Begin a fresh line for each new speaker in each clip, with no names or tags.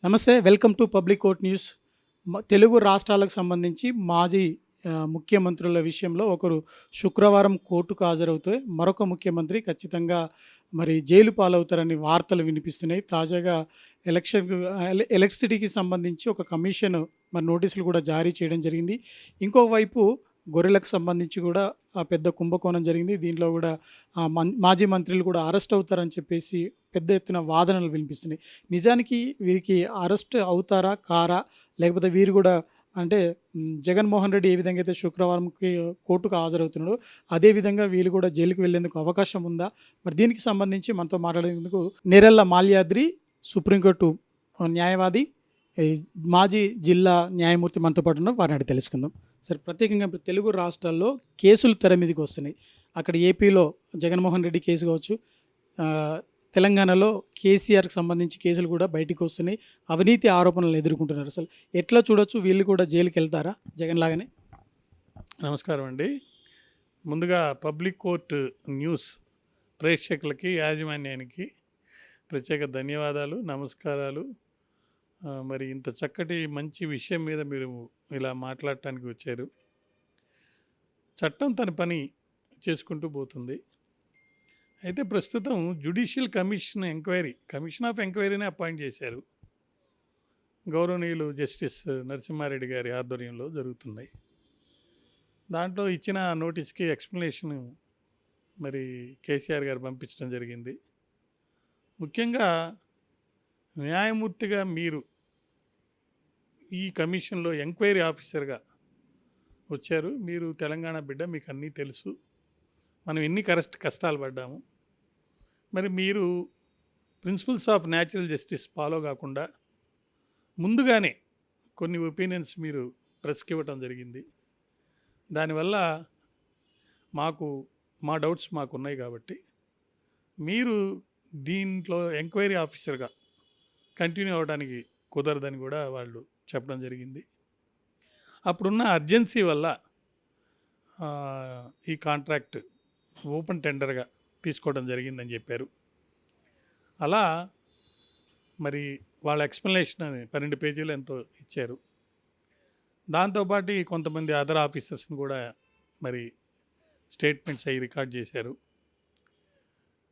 నమస్తే. Welcome to public court news. Telugu రాష్ట్రాలకు సంబంధించి మాజీ ముఖ్యమంత్రుల విషయంలో ఒకరు శుక్రవారం కోర్టుకు హాజరవుతే మరొక ముఖ్యమంత్రి ఖచ్చితంగా మరి జైలు పాలవుతారని వార్తలు వినిపిస్తున్నాయి. తాజాగా ఎలక్ట్రిసిటీకి సంబంధించి ఒక కమిషన్ మరి నోటీసులు కూడా జారీ చేయడం జరిగింది. ఇంకోవైపు గొర్రెలకు సంబంధించి కూడా పెద్ద కుంభకోణం జరిగింది. దీంట్లో కూడా మాజీ మంత్రులు కూడా అరెస్ట్ అవుతారని చెప్పేసి పెద్ద ఎత్తున వాదనలు వినిపిస్తున్నాయి. నిజానికి వీరికి అరెస్ట్ అవుతారా? కారా? లేకపోతే వీరు కూడా అంటే జగన్మోహన్ రెడ్డి ఏ విధంగా అయితే శుక్రవారంకి కోర్టుకు హాజరవుతున్నాడో అదే విధంగా వీళ్ళు కూడా జైలుకి వెళ్లేందుకు అవకాశం ఉందా? మరి దీనికి సంబంధించి మనతో మాట్లాడేందుకు నేరెళ్ల మాల్యాద్రి సుప్రీంకోర్టు న్యాయవాది, ఈ మాజీ జిల్లా న్యాయమూర్తి మనతో పాటు ఉన్నారు. వారిని అడిగి తెలుసుకుందాం. సార్, ప్రత్యేకంగా ఇప్పుడు తెలుగు రాష్ట్రాల్లో కేసులు తెర మీదకి వస్తున్నాయి. అక్కడ ఏపీలో జగన్మోహన్ రెడ్డి కేసు కావచ్చు, తెలంగాణలో కేసీఆర్కి సంబంధించి కేసులు కూడా బయటికి వస్తున్నాయి. అవినీతి ఆరోపణలు ఎదుర్కొంటున్నారు. అసలు ఎట్లా చూడొచ్చు? వీళ్ళు కూడా జైలుకి వెళ్తారా జగన్ లాగానే?
నమస్కారం అండి. ముందుగా పబ్లిక్ కోర్ట్ న్యూస్ ప్రేక్షకులకి, యాజమాన్యానికి ప్రత్యేక ధన్యవాదాలు, నమస్కారాలు. మరి ఇంత చక్కటి మంచి విషయం మీద మీరు ఇలా మాట్లాడటానికి వచ్చారు. చట్టం తన పని చేసుకుంటూ పోతుంది. అయితే ప్రస్తుతం జ్యుడిషియల్ కమిషన్ ఆఫ్ ఎంక్వైరీని అపాయింట్ చేశారు. గౌరవనీయులు జస్టిస్ నరసింహారెడ్డి గారి ఆధ్వర్యంలో జరుగుతున్నాయి. దాంట్లో ఇచ్చిన నోటీస్కి ఎక్స్ప్లెనేషన్ మరి కేసీఆర్ గారు పంపించడం జరిగింది. ముఖ్యంగా న్యాయమూర్తిగా మీరు ఈ కమిషన్లో ఎంక్వైరీ ఆఫీసర్గా వచ్చారు. మీరు తెలంగాణ బిడ్డ, మీకు అన్నీ తెలుసు. మనం ఎన్ని కష్టాలు పడ్డాము. మరి మీరు principles of natural justice follow కాకుండా ముందుగానే కొన్ని ఒపీనియన్స్ మీరు ప్రెస్కి ఇవ్వటం జరిగింది. దానివల్ల మా డౌట్స్ మాకు ఉన్నాయి. కాబట్టి మీరు దీంట్లో ఎంక్వైరీ ఆఫీసర్గా కంటిన్యూ అవ్వడానికి కుదరదని కూడా వాళ్ళు చెప్పడం జరిగింది. అప్పుడున్న అర్జెన్సీ వల్ల ఈ కాంట్రాక్ట్ ఓపెన్ టెండర్గా తీసుకోవడం జరిగిందని చెప్పారు. అలా మరి వాళ్ళ ఎక్స్ప్లెనేషన్ 12 పేజీలు ఎంతో ఇచ్చారు. దాంతోపాటు కొంతమంది అదర్ ఆఫీసర్స్ని కూడా మరి స్టేట్మెంట్స్ అవి రికార్డ్ చేశారు.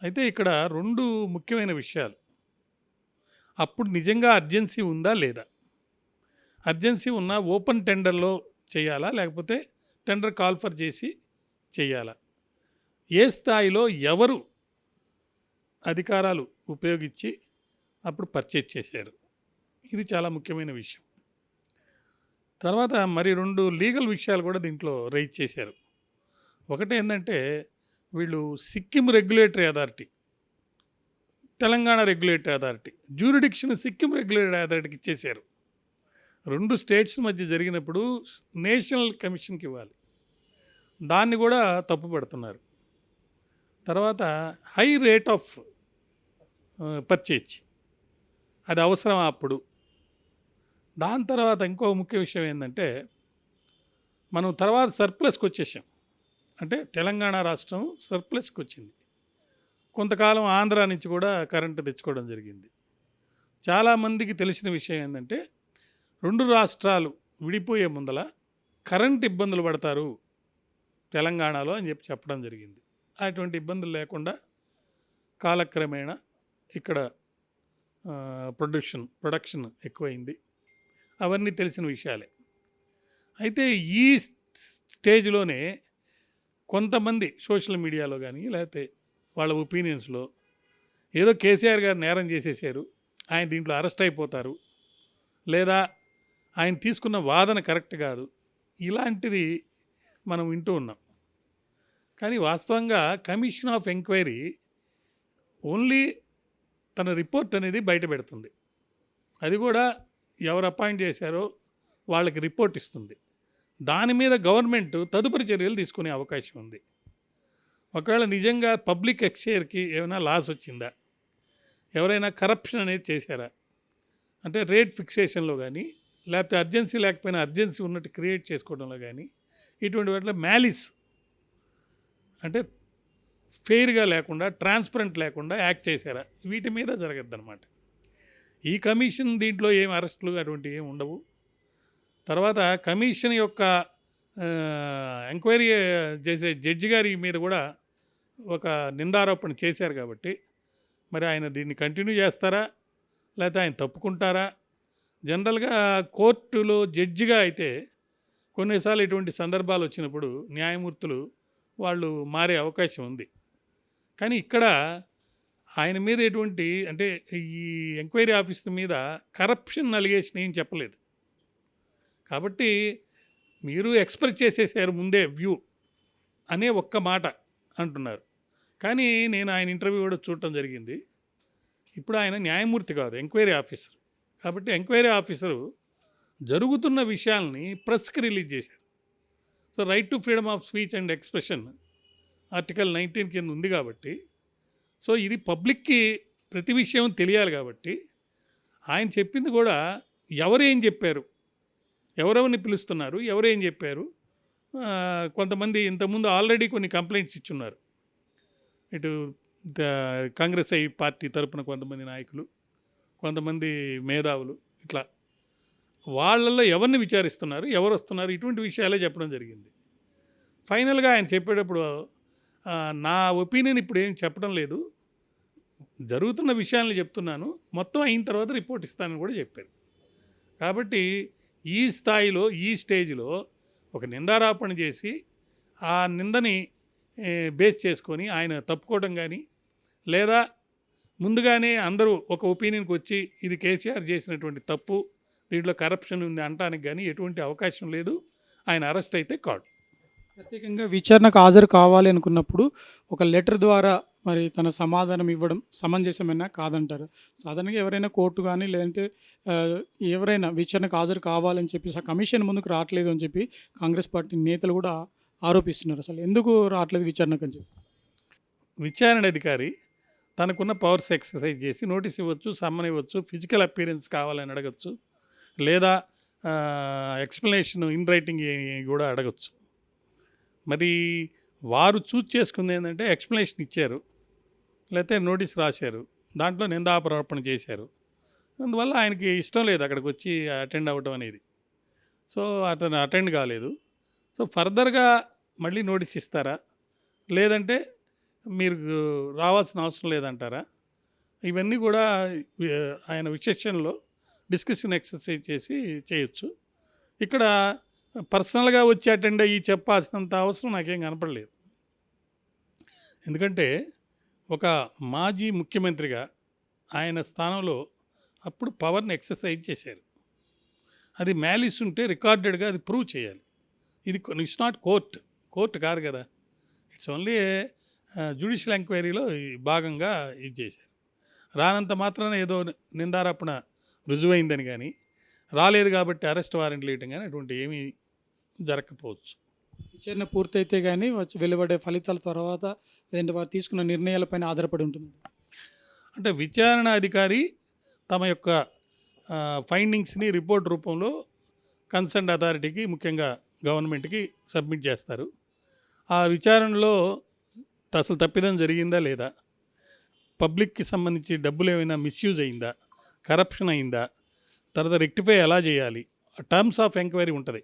అయితే ఇక్కడ 2 ముఖ్యమైన విషయాలు. అప్పుడు నిజంగా అర్జెన్సీ ఉందా లేదా? అర్జెన్సీ ఉన్న ఓపెన్ టెండర్లో చేయాలా, లేకపోతే టెండర్ కాల్ఫర్ చేసి చేయాలా? ఏ స్థాయిలో ఎవరు అధికారాలు ఉపయోగించి అప్పుడు పర్చేజ్ చేశారు? ఇది చాలా ముఖ్యమైన విషయం. తర్వాత మరి 2 లీగల్ విషయాలు కూడా దీంట్లో రైజ్ చేశారు. ఒకటి ఏంటంటే, వీళ్ళు Sikkim regulatory authority, Telangana regulatory authority jurisdiction Sikkim regulatory అథారిటీకి ఇచ్చేశారు. 2 స్టేట్స్ మధ్య జరిగినప్పుడు నేషనల్ కమిషన్కి ఇవ్వాలి. దాన్ని కూడా తప్పుపడుతున్నారు. తర్వాత హై రేట్ ఆఫ్ పర్చేజ్, అది అవసరమా అప్పుడు? దాని తర్వాత ఇంకో ముఖ్య విషయం ఏంటంటే, మనం తర్వాత సర్ప్లస్కి వచ్చేసాం. అంటే తెలంగాణ రాష్ట్రం సర్ప్లస్కి వచ్చింది. కొంతకాలం ఆంధ్ర నుంచి కూడా కరెంటు తెచ్చుకోవడం జరిగింది. చాలామందికి తెలిసిన విషయం ఏంటంటే, 2 రాష్ట్రాలు విడిపోయే ముందల కరెంట్ ఇబ్బందులు పడతారు తెలంగాణలో అని చెప్పడం జరిగింది. అటువంటి ఇబ్బందులు లేకుండా కాలక్రమేణా ఇక్కడ ప్రొడక్షన్ ఎక్కువైంది. అవన్నీ తెలిసిన విషయాలే. అయితే ఈ స్టేజ్లోనే కొంతమంది సోషల్ మీడియాలో కానీ లేకపోతే వాళ్ళ ఒపీనియన్స్లో ఏదో కేసీఆర్ గారు నేరం చేసేసారు, ఆయన దీంట్లో అరెస్ట్ అయిపోతారు, లేదా ఆయన తీసుకున్న వాదన కరెక్ట్ కాదు, ఇలాంటిది మనం వింటూ ఉన్నాం. కానీ వాస్తవంగా కమిషన్ ఆఫ్ ఎంక్వైరీ ఓన్లీ తన రిపోర్ట్ అనేది బయట పెడుతుంది. అది కూడా ఎవరు అపాయింట్ చేశారో వాళ్ళకి రిపోర్ట్ ఇస్తుంది. దాని మీద గవర్నమెంట్ తదుపరి చర్యలు తీసుకునే అవకాశం ఉంది. ఒకవేళ నిజంగా పబ్లిక్ ఎక్స్చేంజ్కి ఏమైనా లాస్ వచ్చిందా, ఎవరైనా కరప్షన్ అనేది చేశారా, అంటే రేట్ ఫిక్సేషన్లో కానీ లేకపోతే అర్జెన్సీ లేకపోయినా అర్జెన్సీ ఉన్నట్టు క్రియేట్ చేసుకోవడంలో కానీ ఇటువంటి వాటిలో మ్యాలిస్, అంటే ఫెయిర్గా లేకుండా ట్రాన్స్పరెంట్ లేకుండా యాక్ట్ చేశారా, వీటి మీద జరగద్దు అనమాట. ఈ కమిషన్ దీంట్లో ఏం అరెస్టులు అటువంటివి ఏమి ఉండవు. తర్వాత కమిషన్ యొక్క ఎంక్వైరీ చేసే జడ్జి గారి మీద కూడా ఒక నిందారోపణ చేశారు కాబట్టి మరి ఆయన దీన్ని కంటిన్యూ చేస్తారా లేకపోతే ఆయన తప్పుకుంటారా? జనరల్గా కోర్టులో జడ్జిగా అయితే కొన్నిసార్లు ఇటువంటి సందర్భాలు వచ్చినప్పుడు న్యాయమూర్తులు వాళ్ళు మారే అవకాశం ఉంది. కానీ ఇక్కడ ఆయన మీద ఎటువంటి అంటే ఈ ఎంక్వైరీ ఆఫీసర్ మీద కరప్షన్ అలిగేషన్ ఏం చెప్పలేదు. కాబట్టి మీరు ఎక్స్‌ప్రెస్ చేసేసారు ముందే వ్యూ అనే ఒక్క మాట అంటున్నారు. కానీ నేను ఆయన ఇంటర్వ్యూ కూడా చూడటం జరిగింది. ఇప్పుడు ఆయన న్యాయమూర్తి కాదు, ఎంక్వైరీ ఆఫీసర్. కాబట్టి ఎంక్వైరీ ఆఫీసరు జరుగుతున్న విషయాల్ని ప్రెస్‌కి రిలీజ్ చేశారు. So right to freedom of speech and expression article 19 కింద ఉంది కాబట్టి సో ఇది పబ్లిక్‌కి ప్రతి విషయం తెలియాలి కాబట్టి ఆయన చెప్పింది కూడా ఎవరేం చెప్పారు, ఎవరెవరిని పిలుస్తున్నారు, ఎవరేం చెప్పారు. కొంతమంది ఇంతకుముందు ఆల్రెడీ కొన్ని కంప్లైంట్స్ ఇచ్చున్నారు. ఇటు కాంగ్రెస్ పార్టీ తరపున కొంతమంది నాయకులు, కొంతమంది మేధావులు, ఇట్లా వాళ్ళల్లో ఎవరిని విచారిస్తున్నారు, ఎవరు వస్తున్నారు, ఇటువంటి విషయాలే చెప్పడం జరిగింది. ఫైనల్గా ఆయన చెప్పేటప్పుడు నా ఒపీనియన్ ఇప్పుడు ఏం చెప్పడం లేదు, జరుగుతున్న విషయాలను చెప్తున్నాను, మొత్తం అయిన తర్వాత రిపోర్ట్ ఇస్తానని కూడా చెప్పారు. కాబట్టి ఈ స్థాయిలో ఈ స్టేజ్లో ఒక నిందారోపణ చేసి ఆ నిందని బేస్ చేసుకొని ఆయన తప్పుకోవడం కానీ లేదా ముందుగానే అందరూ ఒక ఒపీనియన్కి వచ్చి ఇది కేసీఆర్ చేసినటువంటి తప్పు, దీంట్లో కరప్షన్ ఉంది అనటానికి కానీ ఎటువంటి అవకాశం లేదు. ఆయన అరెస్ట్ అయితే కాడు.
ప్రత్యేకంగా విచారణకు హాజరు కావాలి అనుకున్నప్పుడు ఒక లెటర్ ద్వారా మరి తన సమాధానం ఇవ్వడం సమంజసమైనా కాదంటారు. సాధారణంగా ఎవరైనా కోర్టు కానీ లేదంటే ఎవరైనా విచారణకు హాజరు కావాలని చెప్పి కమిషన్ ముందుకు రావట్లేదు అని చెప్పి కాంగ్రెస్ పార్టీ నేతలు కూడా ఆరోపిస్తున్నారు. అసలు ఎందుకు రావట్లేదు విచారణకు అని చెప్పి?
విచారణ అధికారి తనకున్న పవర్స్ ఎక్సర్సైజ్ చేసి నోటీస్ ఇవ్వచ్చు, సమ్మన్ ఇవ్వచ్చు, ఫిజికల్ అపియరెన్స్ కావాలని అడగచ్చు, లేదా ఎక్స్ప్లెనేషన్ ఇన్ రైటింగ్ కూడా అడగచ్చు. మరి వారు చూజ్ చేసుకుంది ఏంటంటే ఎక్స్ప్లెనేషన్ ఇచ్చారు, లేకపోతే నోటీస్ రాశారు, దాంట్లో నిందారోపణ చేశారు. అందువల్ల ఆయనకి ఇష్టం లేదు అక్కడికి వచ్చి అటెండ్ అవ్వటం అనేది. సో అతను అటెండ్ కాలేదు. సో ఫర్దర్గా మళ్ళీ నోటీస్ ఇస్తారా, లేదంటే మీరు రావాల్సిన అవసరం లేదంటారా? ఇవన్నీ కూడా ఆయన విచక్షణలో డిస్కషన్ ఎక్సర్సైజ్ చేసి చేయొచ్చు. ఇక్కడ పర్సనల్గా వచ్చి అటెండ్ అయ్యి చెప్పాల్సినంత అవసరం నాకేం కనపడలేదు. ఎందుకంటే ఒక మాజీ ముఖ్యమంత్రిగా ఆయన స్థానంలో అప్పుడు పవర్ని ఎక్సర్సైజ్ చేశారు. అది మ్యాలిస్ ఉంటే రికార్డెడ్గా అది ప్రూవ్ చేయాలి. ఇది ఇట్స్ నాట్ కోర్ట్ కాదు కదా, ఇట్స్ ఓన్లీ జ్యుడిషియల్ ఎంక్వైరీలో భాగంగా ఇది చేశారు. రానంత మాత్రాన ఏదో నిందారోపణ రుజువైందని కానీ, రాలేదు కాబట్టి అరెస్ట్ వారెంట్లు వేయటం కానీ అటువంటి ఏమీ జరగకపోవచ్చు.
విచారణ పూర్తయితే కానీ వెలువడే ఫలితాల తర్వాత లేదంటే వారు తీసుకున్న నిర్ణయాలపైన ఆధారపడి ఉంటుంది.
అంటే విచారణ అధికారి తమ యొక్క ఫైండింగ్స్ని రిపోర్ట్ రూపంలో కన్సర్న్డ్ అథారిటీకి, ముఖ్యంగా గవర్నమెంట్కి సబ్మిట్ చేస్తారు. ఆ విచారణలో అసలు తప్పిదం జరిగిందా లేదా, పబ్లిక్కి సంబంధించి డబ్బులు ఏమైనా మిస్యూజ్ అయిందా, కరప్షన్ అయిందా, తర్వాత రెక్టిఫై ఎలా చేయాలి, టర్మ్స్ ఆఫ్ ఎంక్వైరీ ఉంటుంది.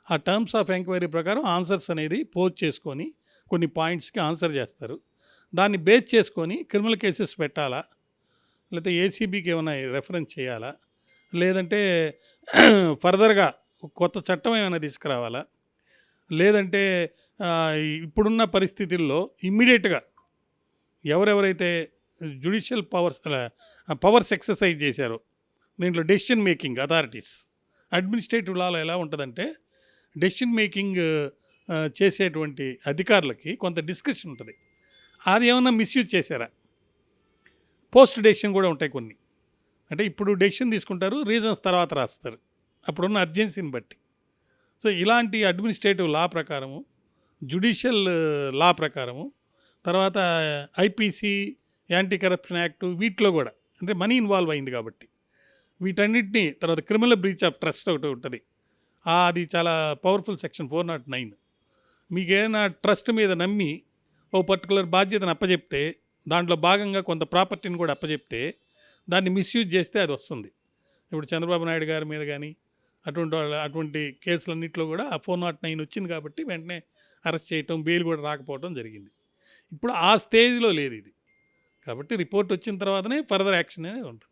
ఆ టర్మ్స్ ఆఫ్ ఎంక్వైరీ ప్రకారం ఆన్సర్స్ అనేది పోస్ట్ చేసుకొని కొన్ని పాయింట్స్కి ఆన్సర్ చేస్తారు. దాన్ని బేస్ చేసుకొని క్రిమినల్ కేసెస్ పెట్టాలా, లేకపోతే ఏసీబీకి ఏమైనా రెఫరెన్స్ చేయాలా, లేదంటే ఫర్దర్గా కొత్త చట్టం ఏమైనా తీసుకురావాలా, లేదంటే ఇప్పుడున్న పరిస్థితుల్లో ఇమ్మీడియట్గా ఎవరెవరైతే జ్యుడిషియల్ పవర్స్ ఎక్సర్సైజ్ చేశారో దీంట్లో డెసిషన్ మేకింగ్ అథారిటీస్, అడ్మినిస్ట్రేటివ్ లాలో ఎలా ఉంటుందంటే డెసిషన్ మేకింగ్ చేసేటువంటి అధికారులకి కొంత డిస్క్రిప్షన్ ఉంటుంది. అది ఏమన్నా మిస్యూజ్ చేశారా, పోస్ట్ డెసిషన్ కూడా ఉంటాయి కొన్ని. అంటే ఇప్పుడు డెసిషన్ తీసుకుంటారు, రీజన్స్ తర్వాత రాస్తారు అప్పుడున్న అర్జెన్సీని బట్టి. సో ఇలాంటి అడ్మినిస్ట్రేటివ్ లా ప్రకారము, జ్యుడిషియల్ లా ప్రకారము, తర్వాత ఐపీసీ, యాంటీ కరప్షన్ యాక్టు, వీటిలో కూడా అంటే మనీ ఇన్వాల్వ్ అయింది కాబట్టి వీటన్నిటిని, తర్వాత క్రిమినల్ బ్రీచ్ ఆఫ్ ట్రస్ట్ ఒకటి ఉంటుంది, అది చాలా పవర్ఫుల్ సెక్షన్ 409. మీకేదైనా ట్రస్ట్ మీద నమ్మి ఓ పర్టికులర్ బాధ్యతను అప్పచెప్తే, దాంట్లో భాగంగా కొంత ప్రాపర్టీని కూడా అప్పచెప్తే దాన్ని మిస్యూజ్ చేస్తే అది వస్తుంది. ఇప్పుడు చంద్రబాబు నాయుడు గారి మీద కానీ అటువంటి కేసులన్నింటిలో కూడా ఆ 409 వచ్చింది కాబట్టి వెంటనే అరెస్ట్ చేయటం, బెయిల్ కూడా రాకపోవడం జరిగింది. ఇప్పుడు ఆ స్టేజ్లో లేదు ఇది. కాబట్టి రిపోర్ట్ వచ్చిన తర్వాతనే ఫర్దర్ యాక్షన్ అనేది ఉంటుంది.